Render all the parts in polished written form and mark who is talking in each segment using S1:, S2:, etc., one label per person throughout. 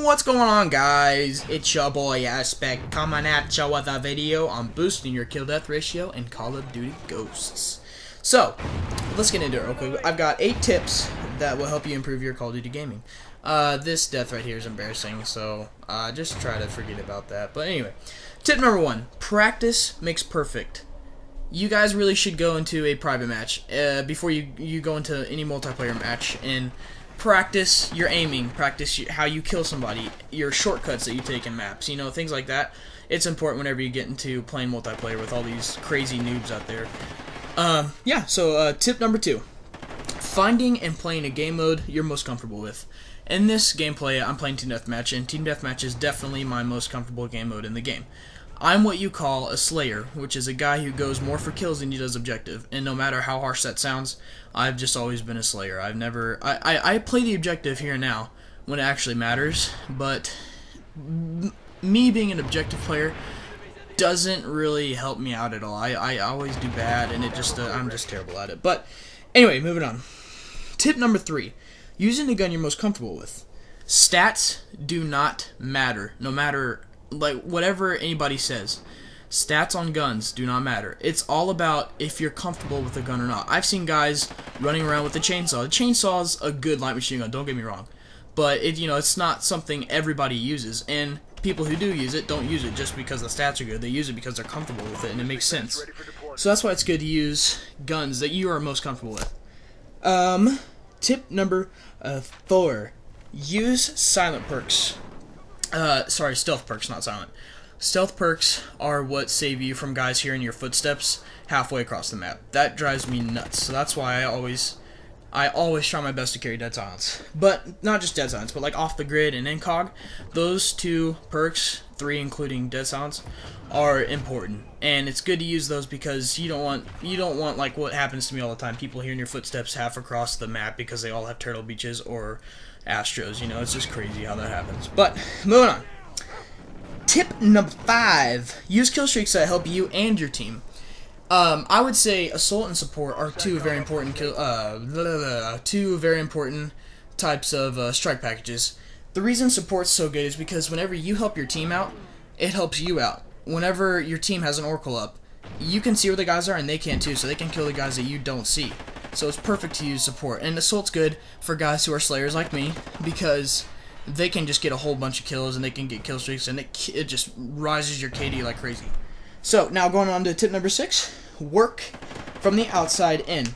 S1: What's going on, guys? It's your boy Aspect coming at you with a video on boosting your kill death ratio in Call of Duty Ghosts. So, let's get into it real quick. I've got 8 tips that will help you improve your Call of Duty gaming. This death right here is embarrassing, so just try to forget about that. But anyway, tip number 1, practice makes perfect. You guys really should go into a private match before you go into any multiplayer match and practice your aiming, practice how you kill somebody, your shortcuts that you take in maps, things like that. It's important whenever you get into playing multiplayer with all these crazy noobs out there. So tip number 2, finding and playing a game mode you're most comfortable with. In this gameplay, I'm playing Team Deathmatch, and Team Deathmatch is definitely my most comfortable game mode in the game. I'm what you call a slayer, which is a guy who goes more for kills than he does objective. And no matter how harsh that sounds, I've just always been a slayer. I play the objective here and now when it actually matters, but me being an objective player doesn't really help me out at all. I always do bad, and I'm just terrible at it. But anyway, moving on. Tip number 3, using the gun you're most comfortable with. Stats do not matter, no matter whatever anybody says. Stats on guns do not matter. It's all about if you're comfortable with the gun or not. I've seen guys running around with the chainsaw. The chainsaw's a good light machine gun, don't get me wrong, but it's not something everybody uses, and people who do use it don't use it just because the stats are good. They use it because they're comfortable with it, and it makes sense. So that's why it's good to use guns that you are most comfortable with. Tip number 4, use silent perks. Stealth perks, not silent. Stealth perks are what save you from guys hearing your footsteps halfway across the map. That drives me nuts. So that's why I always try my best to carry dead silence. But not just dead silence, but like off the grid and incog. Those 2 perks, 3 including dead silence, are important. And it's good to use those because you don't want like what happens to me all the time, people hearing your footsteps half across the map because they all have Turtle Beaches or Astros. It's just crazy how that happens. But moving on. Tip number 5, use kill streaks that help you and your team. I would say assault and support are two very important types of strike packages. The reason support's so good is because whenever you help your team out, it helps you out. Whenever your team has an Oracle up, you can see where the guys are and they can too, so they can kill the guys that you don't see. So it's perfect to use support. And assault's good for guys who are slayers like me because they can just get a whole bunch of kills and they can get kill streaks, and it just rises your KD like crazy. So now going on to tip number 6, work from the outside in.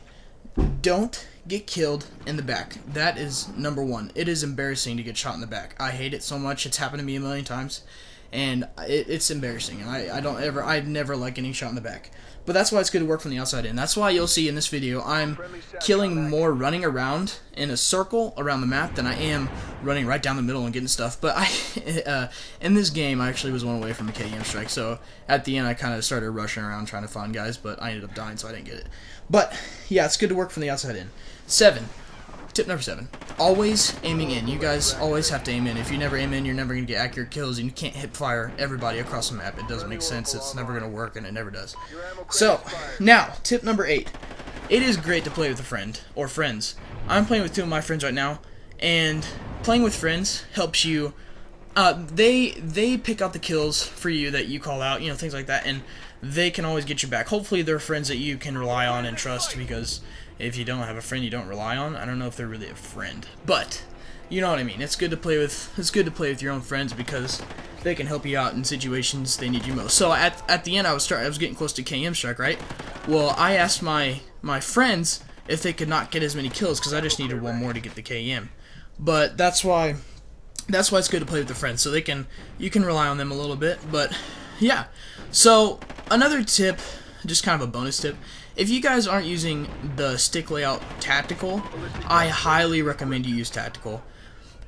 S1: Don't get killed in the back. That is number 1. It is embarrassing to get shot in the back. I hate it so much. It's happened to me a million times, and it's embarrassing. And I never like getting shot in the back. But that's why it's good to work from the outside in. That's why you'll see in this video I'm killing more running around in a circle around the map than I am running right down the middle and getting stuff. But in this game, I actually was 1 away from a KM strike. So at the end, I kind of started rushing around trying to find guys, but I ended up dying, so I didn't get it. But yeah, it's good to work from the outside in. Tip number 7, always aiming in. You guys always have to aim in. If you never aim in, you're never going to get accurate kills, and you can't hip fire everybody across the map. It doesn't make sense. It's never going to work, and it never does. So, now, tip number 8. It is great to play with a friend, or friends. I'm playing with 2 of my friends right now, and playing with friends helps you. They pick out the kills for you that you call out, things like that, and they can always get you back. Hopefully they're friends that you can rely on and trust, because if you don't have a friend you don't rely on, I don't know if they're really a friend. But you know what I mean. It's good to play with your own friends because they can help you out in situations they need you most. So at the end I was getting close to KM strike, right? Well, I asked my friends if they could not get as many kills because I just needed 1 more to get the KM. But that's why it's good to play with the friends, so you can rely on them a little bit. But yeah. So another tip, just kind of a bonus tip. If you guys aren't using the stick layout tactical, I highly recommend you use tactical.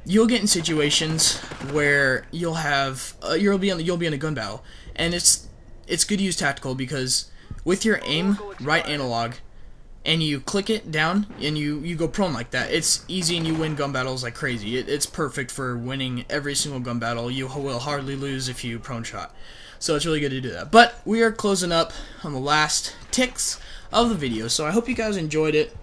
S1: You'll get in situations where you'll be in a gun battle, and it's good to use tactical because with your aim right analog and you click it down and you go prone like that, it's easy and you win gun battles like crazy. It's perfect for winning every single gun battle. You will hardly lose if you prone shot. So it's really good to do that. But we are closing up on the last ticks of the video, so I hope you guys enjoyed it.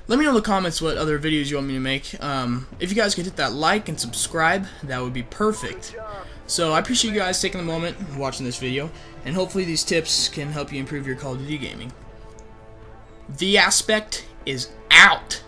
S1: Let me know in the comments what other videos you want me to make. If you guys could hit that like and subscribe, that would be perfect. So I appreciate you guys taking a moment and watching this video, and hopefully these tips can help you improve your Call of Duty gaming. The Aspect is out.